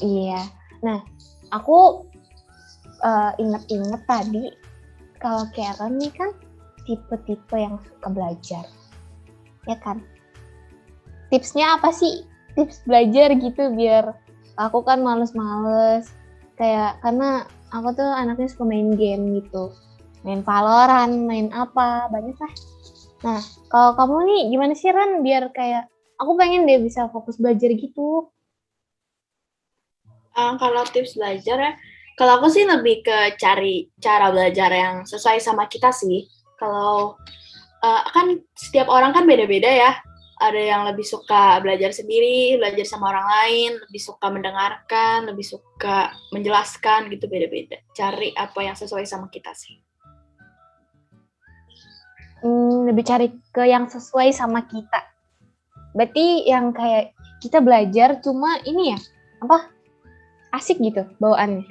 Iya. Nah, aku inget-inget tadi, kalau Karen nih kan tipe-tipe yang suka belajar. Ya kan? Tipsnya apa sih? Tips belajar gitu biar aku kan males-males. Kayak, karena aku tuh anaknya suka main game gitu. Main Valorant, main apa, banyak lah. Nah, kalau kamu nih gimana sih Ran, biar kayak aku pengen deh bisa fokus belajar gitu. Kalau tips belajar ya, kalau aku sih lebih ke cari cara belajar yang sesuai sama kita sih. Kalau kan setiap orang kan beda-beda ya. Ada yang lebih suka belajar sendiri, belajar sama orang lain, lebih suka mendengarkan, lebih suka menjelaskan gitu, beda-beda. Cari apa yang sesuai sama kita sih. Lebih cari ke yang sesuai sama kita. Berarti yang kayak kita belajar cuma ini ya, apa? Asik gitu bawaannya.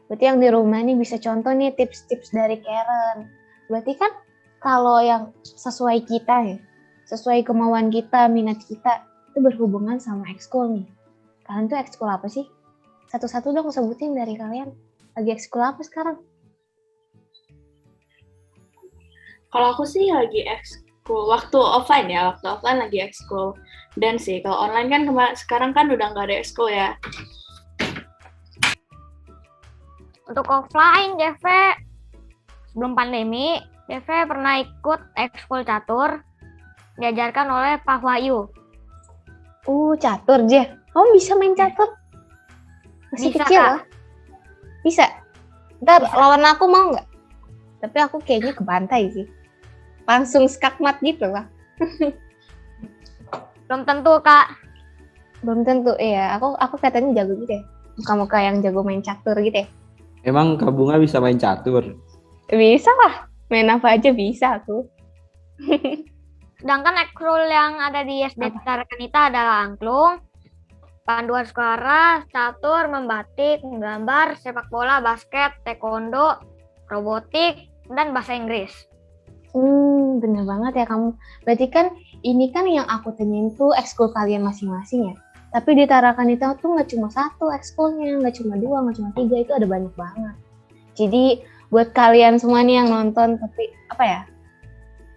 Berarti yang di rumah nih bisa contoh nih tips-tips dari Karen. Berarti kan kalau yang sesuai kita ya, sesuai kemauan kita, minat kita, itu berhubungan sama ekskul nih. Kalian tuh ekskul apa sih? Satu-satu dong sebutin dari kalian. Lagi ekskul apa sekarang? Kalau aku sih lagi ekskul, waktu offline lagi ekskul dance sih. Kalau online kan sekarang kan udah nggak ada ekskul ya. Untuk offline, Jeve, sebelum pandemi, Jeve pernah ikut ekskul catur, diajarkan oleh Pak Wahyu. Catur, Jeff. Kamu bisa main catur? Masih Bisa, kecil Kak. lah. Bisa? Ntar lawan aku mau nggak? Tapi aku kayaknya kebantai sih. Langsung skakmat gitu lah. Belum tentu, Kak. Belum tentu, iya. Aku katanya jago gitu ya. Muka-muka yang jago main catur gitu ya. Emang Kak Bunga bisa main catur? Bisa lah. Main apa aja bisa aku. Sedangkan ekskul yang ada di SD Tarakanita adalah angklung, panduan suara, catur, membatik, menggambar, sepak bola, basket, taekwondo, robotik, dan bahasa Inggris. Bener banget ya kamu. Berarti kan ini kan yang aku tanyain tuh ekskul kalian masing-masing ya. Tapi di Tarakanita tuh nggak cuma satu ekskulnya, nggak cuma dua, nggak cuma tiga, itu ada banyak banget. Jadi buat kalian semua nih yang nonton, tapi apa ya,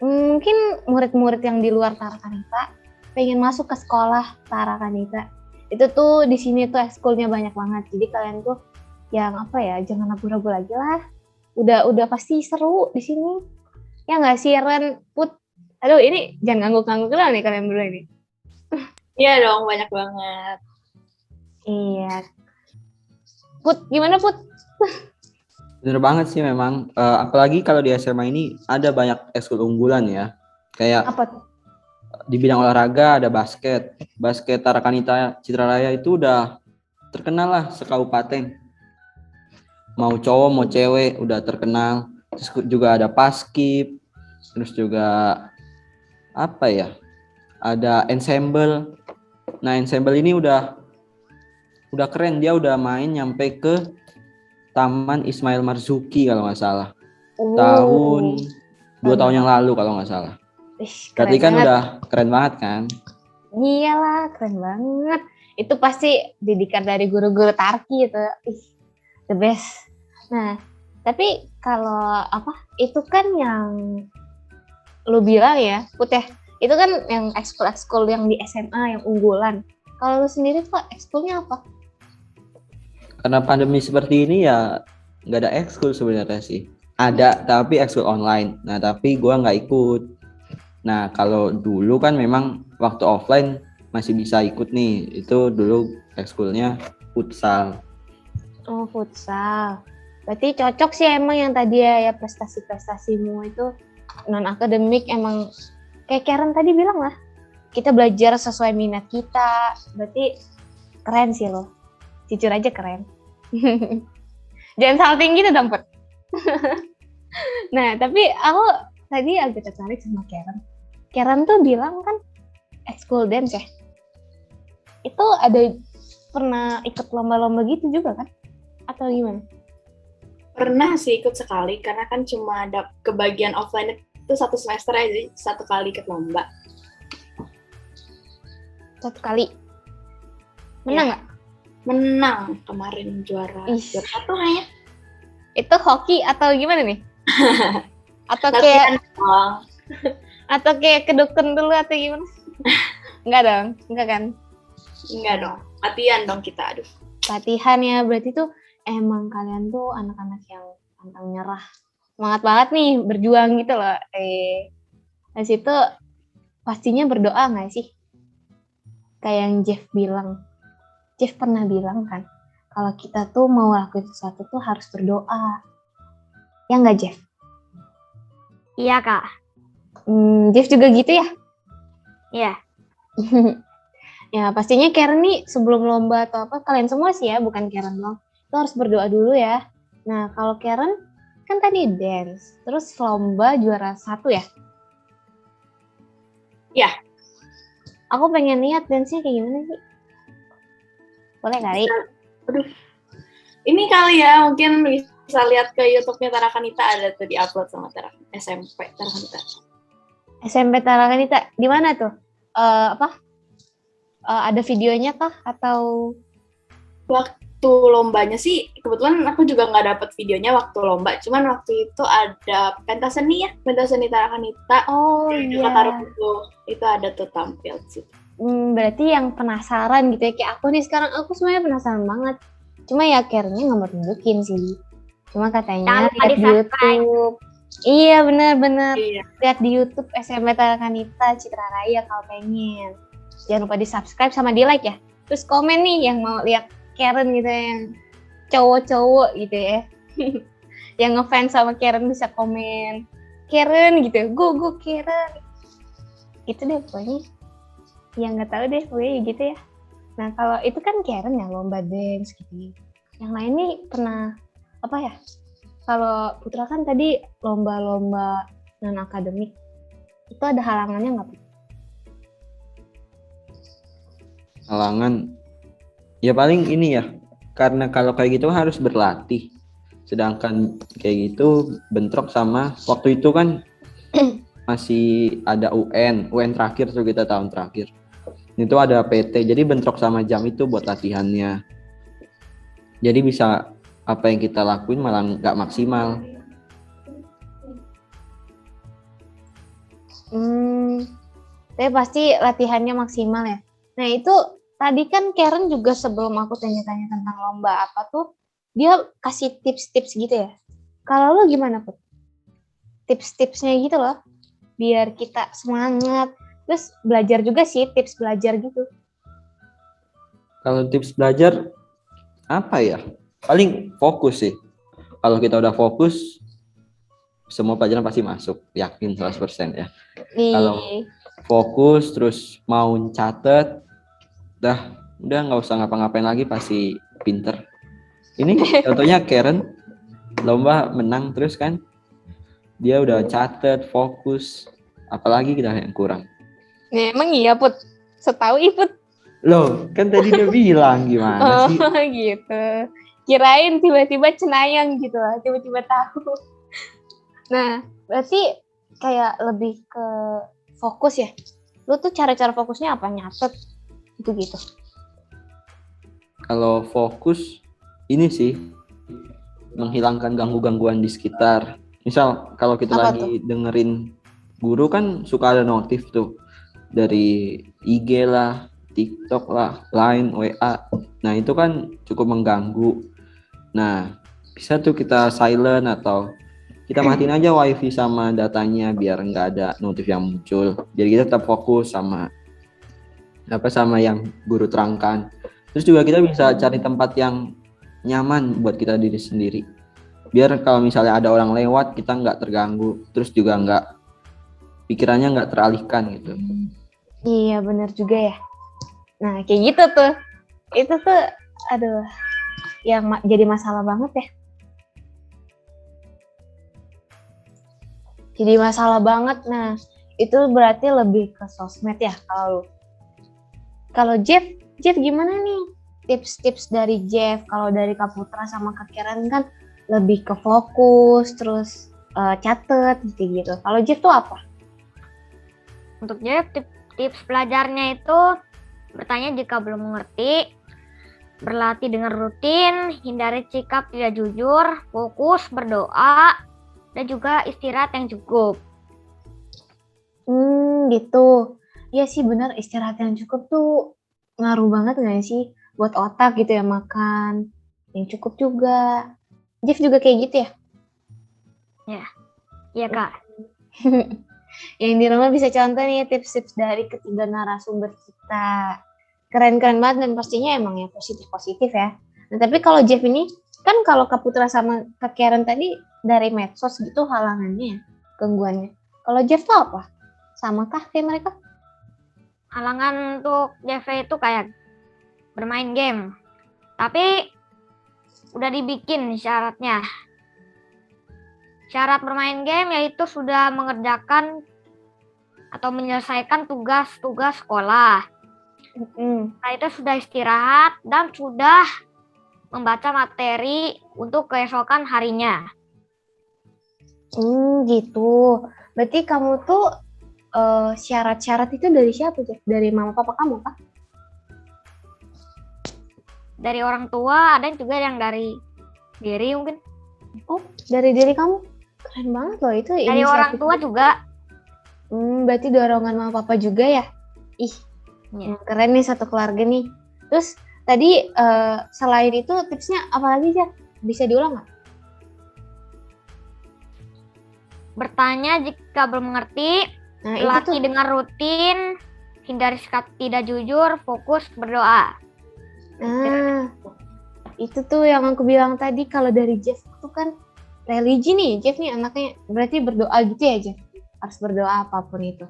mungkin murid-murid yang di luar Tarakanita pengen masuk ke sekolah Tarakanita, itu tuh di sini tuh ekskulnya banyak banget. Jadi kalian tuh yang apa ya, jangan ragu-ragu lagi lah. Udah pasti seru di sini. Ya nggak sih Ren, Put? Aduh ini jangan ngangguk-ngangguk lah nih kalian berdua ini. Iya dong, banyak banget. Iya. Put, gimana Put? Bener banget sih memang. Apalagi kalau di SMA ini ada banyak ekskul unggulan ya. Kayak Apa tuh? di bidang olahraga ada basket. Basket Tarakanita Citralaya itu udah terkenal lah sekabupaten. Mau cowok mau cewek udah terkenal. Terus juga ada paskib. Terus juga apa ya? Ada ensemble. Nah, ensemble ini udah keren, dia udah main nyampe ke Taman Ismail Marzuki kalau nggak salah. Tahun 2 tahun yang lalu kalau nggak salah. Berarti kan banget. udah keren banget kan? Iyalah, keren banget. Itu pasti didikan dari guru-guru Tarki itu. The best. Nah, tapi kalau itu kan yang lu bilang ya, Put ya, itu kan yang ekskul yang di SMA yang unggulan. Kalau lu sendiri tuh ekskulnya apa? Karena pandemi seperti ini ya nggak ada ekskul sebenarnya sih. Ada tapi ekskul online. Nah tapi gua nggak ikut. Nah kalau dulu kan memang waktu offline masih bisa ikut nih. Itu dulu ekskulnya futsal. Oh, futsal. Berarti cocok sih emang yang tadi ya prestasi-prestasimu itu non akademik, emang kayak Karen tadi bilang lah. Kita belajar sesuai minat kita. Berarti keren sih lo. Jujur aja keren. Jangan salting gitu dong, Put. Nah, tapi aku tadi agak tertarik sama Karen. Karen tuh bilang kan ekskul dance ya. Itu ada pernah ikut lomba-lomba gitu juga kan? Atau gimana? Pernah sih ikut sekali, karena kan cuma ada kebagian offline itu 1 semester aja, 1 kali ikut lomba. 1 kali. Menang nggak? Menang kemarin juara. Ih. Juara 1 kayaknya. Itu hoki atau gimana nih? Atau Latihan kayak doang. atau kayak kedukun dulu atau gimana? Enggak dong, enggak kan? Enggak dong, latihan dong kita, aduh. Latihan ya, berarti tuh emang kalian tuh anak-anak yang pantang nyerah. Semangat banget nih berjuang gitu loh. Dari situ pastinya berdoa nggak sih? Kayak yang Jeff bilang. Jeff pernah bilang kan, kalau kita tuh mau lakuin sesuatu tuh harus berdoa. Ya nggak Jeff? Iya, Kak. Jeff juga gitu ya? Iya. Ya pastinya Karen nih sebelum lomba atau apa, kalian semua sih ya, bukan Karen doang, itu harus berdoa dulu ya. Nah kalau Karen kan tadi dance, terus lomba juara 1 ya? Iya. Aku pengen lihat dance-nya kayak gimana sih? Boleh kali? Aduh. Ini kali ya, mungkin bisa lihat ke YouTube-nya Tarakanita, ada tuh di-upload sama SMP Tarakanita. SMP Tarakanita, di mana tuh? Ada videonya kah? Atau Waktu lombanya sih, kebetulan aku juga nggak dapet videonya waktu lomba, cuman waktu itu ada pentas seni ya, pentas seni Tarakanita. oh Di iya. Kota itu ada tuh tampil sih. Berarti yang penasaran gitu ya, kayak aku nih sekarang, aku sebenarnya penasaran banget. Cuma ya Karen-nya nggak mau tunjukin sih. Cuma katanya Jangan lupa lihat di di-subscribe. YouTube. Iya benar-benar. Iya. Lihat di YouTube SMP Tarakanita Citralaya kalau pengen. Jangan lupa di subscribe sama di like ya. Terus komen nih yang mau lihat Karen gitu ya, yang cowok-cowok gitu ya. Yang ngefans sama Karen bisa komen Karen gitu, go Karen. Gitu deh pokoknya. Ya nggak tahu deh pokoknya gitu ya. Nah kalau itu kan Karen ya lomba dance gitu. Yang lain nih pernah apa ya? Kalau Putra kan tadi lomba-lomba non akademik, itu ada halangannya nggak? Halangan ya paling ini ya, karena kalau kayak gitu harus berlatih, sedangkan kayak gitu bentrok sama waktu itu kan masih ada UN terakhir tuh, kita tahun terakhir Itu ada PT, jadi bentrok sama jam itu buat latihannya. Jadi bisa apa yang kita lakuin malah nggak maksimal. Tapi pasti latihannya maksimal ya. Nah itu tadi kan Karen juga sebelum aku tanya-tanya tentang lomba apa tuh, dia kasih tips-tips gitu ya. Kalau lo gimana Put? Tips-tipsnya gitu loh, biar kita semangat. Terus belajar juga sih, tips belajar gitu. Kalau tips belajar apa ya? Paling fokus sih. Kalau kita udah fokus, semua pelajaran pasti masuk, yakin 100% ya. Kalau fokus terus mau catet, udah nggak usah ngapa-ngapain lagi pasti pinter. Ini contohnya Karen lomba menang terus kan, dia udah catet, fokus, apalagi kita yang kurang. Nah, emang iya Put, setahu Iput. Loh, kan tadi dia bilang gimana sih? Oh gitu. Kirain tiba-tiba cenayang gitu lah, tiba-tiba tahu. Nah, berarti kayak lebih ke fokus ya. Lu tuh cara-cara fokusnya apa? Nyatet gitu-gitu. Kalau fokus ini sih menghilangkan gangguan di sekitar. Misal kalau kita Apa lagi dengerin guru kan suka ada notif tuh dari IG lah, TikTok lah, Line, WA. Nah itu kan cukup mengganggu. Nah bisa tuh kita silent atau kita matiin aja wifi sama datanya biar nggak ada notif yang muncul. Jadi kita tetap fokus sama yang guru terangkan. Terus juga kita bisa cari tempat yang nyaman buat kita diri sendiri. Biar kalau misalnya ada orang lewat kita nggak terganggu. Terus juga pikirannya nggak teralihkan gitu. Iya benar juga ya. Nah kayak gitu tuh. Itu tuh aduh yang jadi masalah banget ya. Jadi masalah banget. Nah itu berarti lebih ke sosmed ya kalau Jeff gimana nih tips-tips dari Jeff? Kalau dari Kak Putra sama Kak Karen kan lebih ke fokus terus catet gitu. Kalau Jeff tuh apa? Untuk Jeff, tips belajarnya itu bertanya jika belum mengerti, berlatih dengan rutin, hindari sikap tidak jujur, fokus, berdoa, dan juga istirahat yang cukup. Gitu. Iya sih benar, istirahat yang cukup tuh ngaruh banget nggak sih buat otak gitu ya, makan yang cukup juga. Jeff juga kayak gitu ya? Iya Kak. Yang di rumah bisa contoh nih tips-tips dari ketiga narasumber kita. Keren-keren banget dan pastinya emang ya positif-positif ya. Nah tapi kalau Jeff ini, kan kalau Kak Putra sama Kak Karen tadi dari medsos gitu halangannya, gangguannya. Kalau Jeff tuh apa? Sama kah kayak mereka? Halangan untuk Jeff itu kayak bermain game. Tapi udah dibikin syaratnya. Syarat bermain game yaitu sudah mengerjakan atau menyelesaikan tugas-tugas sekolah. Nah itu sudah istirahat dan sudah membaca materi untuk keesokan harinya. Gitu. Berarti kamu tuh syarat-syarat itu dari siapa Jeff? Dari mama papa kamu kah? Dari orang tua, ada juga yang dari diri mungkin. Oh, dari diri kamu? Keren banget loh itu. Dari orang tua juga. Berarti dorongan mama papa juga ya? Ih, keren nih satu keluarga nih. Terus tadi selain itu tipsnya apa lagi Jeff? Bisa diulang nggak? Bertanya jika belum mengerti, latih dengan rutin, hindari sikap tidak jujur, fokus, berdoa. Nah, itu tuh yang aku bilang tadi. Kalau dari Jeff itu kan religi nih, Jeff nih anaknya berarti berdoa gitu ya Jeff? Harus berdoa apapun itu,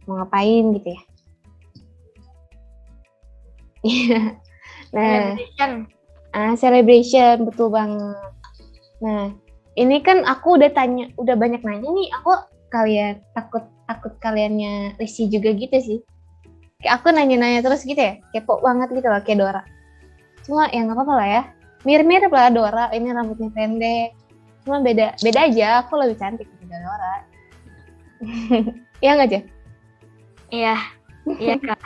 mau ngapain gitu ya? Nah, celebration betul banget. Nah, ini kan aku udah banyak nanya nih. Aku kalian takut kaliannya risih juga gitu sih. Kayak aku nanya-nanya terus gitu ya, kepo banget gitu loh kayak Dora. Cuma ya nggak apa-apa lah ya. Mirip-mirip lah Dora, ini rambutnya pendek. Cuma beda aja, aku lebih cantik dari Dora. Iya nggak Jeff? Iya Kak.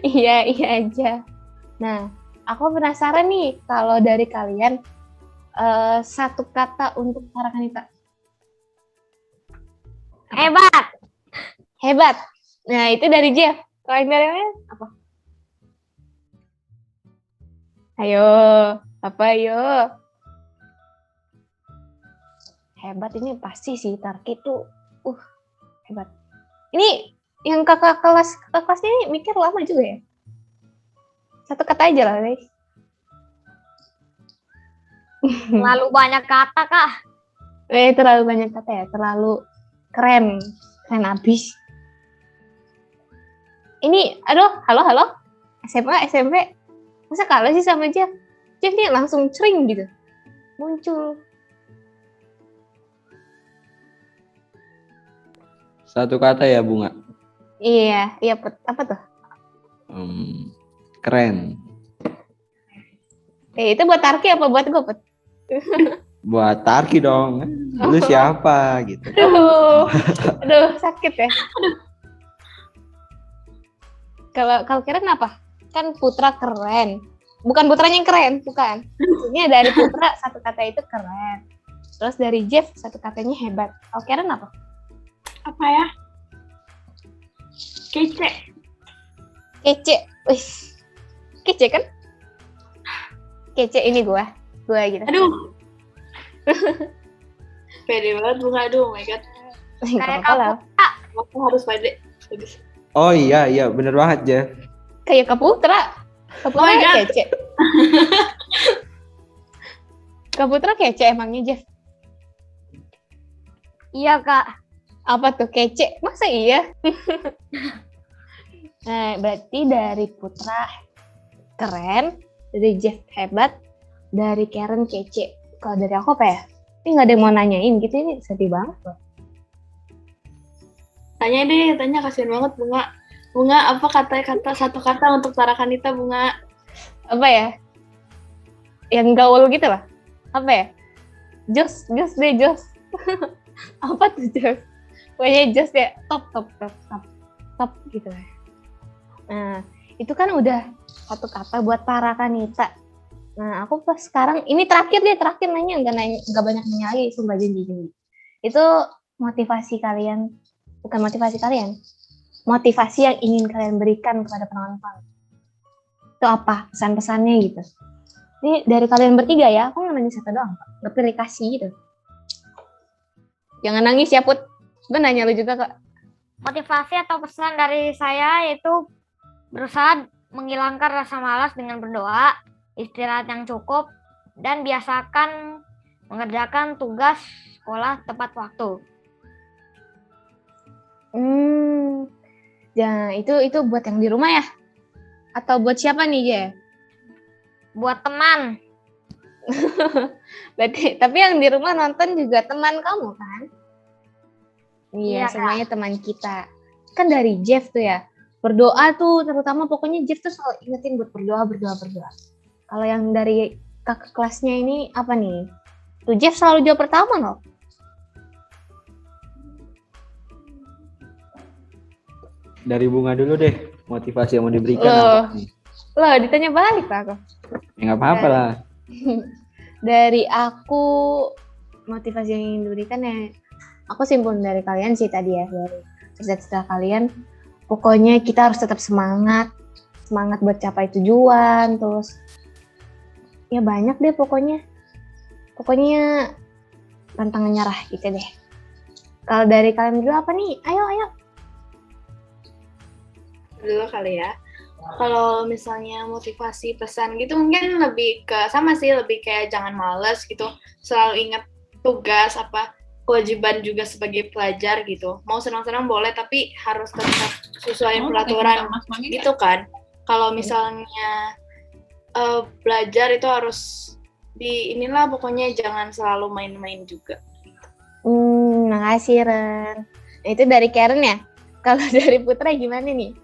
Iya, iya aja. Nah, aku penasaran nih kalau dari kalian satu kata untuk para kanita. Hebat. Hebat. Nah, itu dari Jeff. Kalau yang dari kalian apa? Ayo, apa ayo? Hebat ini pasti sih Tarki tuh. Hebat. Ini yang kakak kelasnya ini mikir lama juga ya? Satu kata aja lah, guys. Terlalu banyak kata, Kak. Terlalu banyak kata ya, terlalu keren abis. Ini, aduh, halo, SMA, SMP, masa kalah sih sama Jeff? Jeff nih langsung cering gitu, muncul. Satu kata ya, Bunga. Iya, apa tuh? Keren. Itu buat Tarki apa buat gue, Put? Buat Tarki dong. Lu siapa gitu. Aduh, sakit ya. Kalau keren apa? Kan Putra keren. Bukan putranya yang keren, bukan. Maksudnya dari Putra satu kata itu keren. Terus dari Jeff satu katanya hebat. Kalau Karen apa? Apa ya? Kece. Kece. Wih. Kece kan? Kece ini gue gitu. Aduh. Pede banget Bunga, aduh, oh my god. Nggak Kayak apa-apa lah. Aku harus pede. Bagus. Oh iya, bener banget, Jeff. Kayak ke Putra. Ke Putra Oh my God. kece. Ke Putra kece emangnya, Jeff? Iya, Kak. Apa tuh kece? Masa iya? Nah, berarti dari Putra keren, dari Jeff hebat, dari Karen kece. Kalau dari aku apa ya? Ini nggak ada yang mau nanyain gitu, ini sedih banget loh. Tanya, kasihan banget Bunga. Bunga, apa satu kata untuk para kanita, Bunga? Apa ya? Yang gaul gitu lah. Apa ya? Jos deh, Jos. Apa tuh Jos? Pokoknya Jos ya, top gitu lah. Nah, itu kan udah satu kata buat para kanita. Nah, aku pas sekarang, ini terakhir nanya, nggak banyak nanya lagi, sumpah janji. Itu motivasi kalian, bukan motivasi kalian, motivasi yang ingin kalian berikan kepada penonton. Itu apa pesan-pesannya gitu. Ini dari kalian bertiga ya, aku nggak nanya satu doang, nggak pilih kasih gitu. Jangan nangis ya Put, gue nanya lu juga Kak. Motivasi atau pesan dari saya yaitu berusaha menghilangkan rasa malas dengan berdoa, istirahat yang cukup, dan biasakan mengerjakan tugas sekolah tepat waktu. Ya, itu buat yang di rumah ya? Atau buat siapa nih, Je? Buat teman. Berarti, tapi yang di rumah nonton juga teman kamu kan? Iya, Iya, semuanya teman kita. Kan dari Jeff tuh ya. Berdoa tuh, terutama pokoknya Jeff tuh selalu ingetin buat berdoa. Kalau yang dari kakak kelasnya ini apa nih? Tuh Jeff selalu jawab pertama loh. Dari Bunga dulu deh, motivasi yang mau diberikan Loh. apa nih? Loh, ditanya balik lah aku. Ya nggak apa-apa lah. Dari aku, motivasi yang ingin diberikan ya, aku simpulin dari kalian sih tadi ya, dari cerita-cerita kalian. Pokoknya kita harus tetap semangat buat capai tujuan, terus ya banyak deh pokoknya pantang menyerah gitu deh. Kalau dari kalian dulu apa nih? Ayo. Dulu kali ya. Kalau misalnya motivasi pesan gitu mungkin lebih kayak jangan males gitu. Selalu ingat tugas kewajiban juga sebagai pelajar gitu. Mau senang-senang boleh tapi harus tetap sesuai peraturan gitu kan. Kalau misalnya belajar itu harus inilah pokoknya jangan selalu main-main juga. Makasih Ren. Nah, itu dari Karen ya. Kalau dari Putra gimana nih?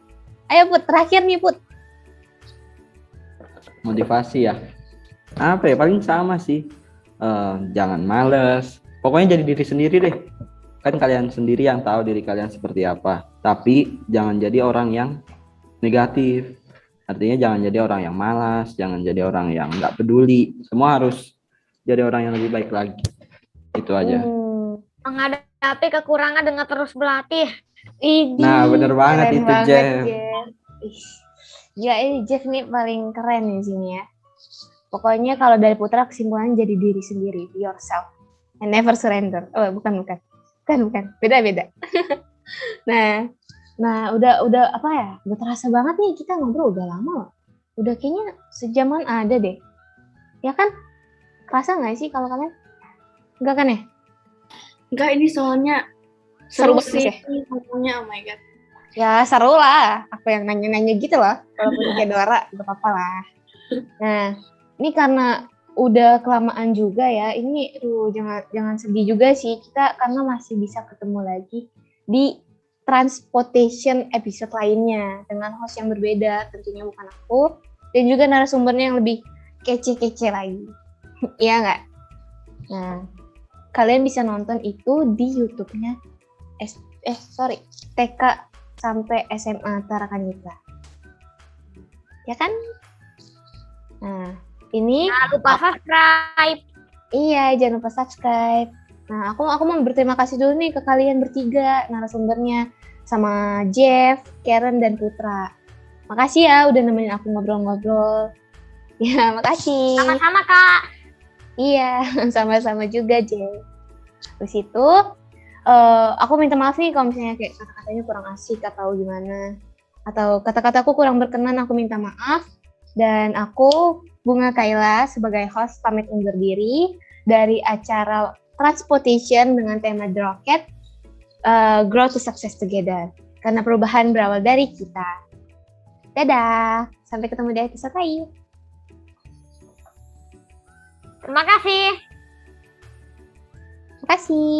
Ayo Put, terakhir nih Put. Motivasi ya. Apa ya? Paling sama sih. Jangan males. Pokoknya jadi diri sendiri deh. Kan kalian sendiri yang tahu diri kalian seperti apa. Tapi jangan jadi orang yang negatif. Artinya jangan jadi orang yang malas, jangan jadi orang yang nggak peduli. Semua harus jadi orang yang lebih baik lagi. Itu aja. Menghadapi kekurangan dengan terus berlatih. Idih, Nah, bener banget keren itu, banget, Jeff. Ih, ya ini Jeff nih paling keren di sini ya. Pokoknya kalau dari Putra kesimpulannya jadi diri sendiri, be yourself and never surrender. Oh, bukan. Beda. Nah, udah apa ya? Udah terasa banget nih kita ngobrol udah lama loh. Udah kayaknya sejaman ada deh. Ya kan? Kerasa nggak sih kalau kalian? Enggak kan ya? Enggak, ini soalnya Seru seru banget sih ya? ngomongnya, oh my god. Ya seru lah. Aku yang nanya-nanya gitu loh. Walaupun kayak Dora, gak apa-apa lah. Nah, ini karena udah kelamaan juga ya. Ini jangan sedih juga sih. Kita karena masih bisa ketemu lagi di transportation episode lainnya. Dengan host yang berbeda. Tentunya bukan aku. Dan juga narasumbernya yang lebih kece-kece lagi. Iya nggak? Nah, kalian bisa nonton itu di YouTube-nya TK sampai SMA Tarakanita. Ya kan? Nah, ini Jangan lupa subscribe. iya, jangan lupa subscribe. Nah, aku mau berterima kasih dulu nih ke kalian bertiga narasumbernya sama Jeff, Karen dan Putra. Makasih ya udah nemenin aku ngobrol-ngobrol. Ya, makasih. Sama-sama, Kak. Iya, sama-sama juga, Jeff. Terus itu, aku minta maaf nih kalau misalnya kayak kata-katanya kurang asik atau gimana. Atau kata-kataku kurang berkenan, aku minta maaf. Dan aku, Bunga Kaila, sebagai host pamit undur diri dari acara Transportation dengan tema The Rocket, Grow to Success Together. Karena perubahan berawal dari kita. Dadah, sampai ketemu di episode lain. Terima kasih. Terima kasih.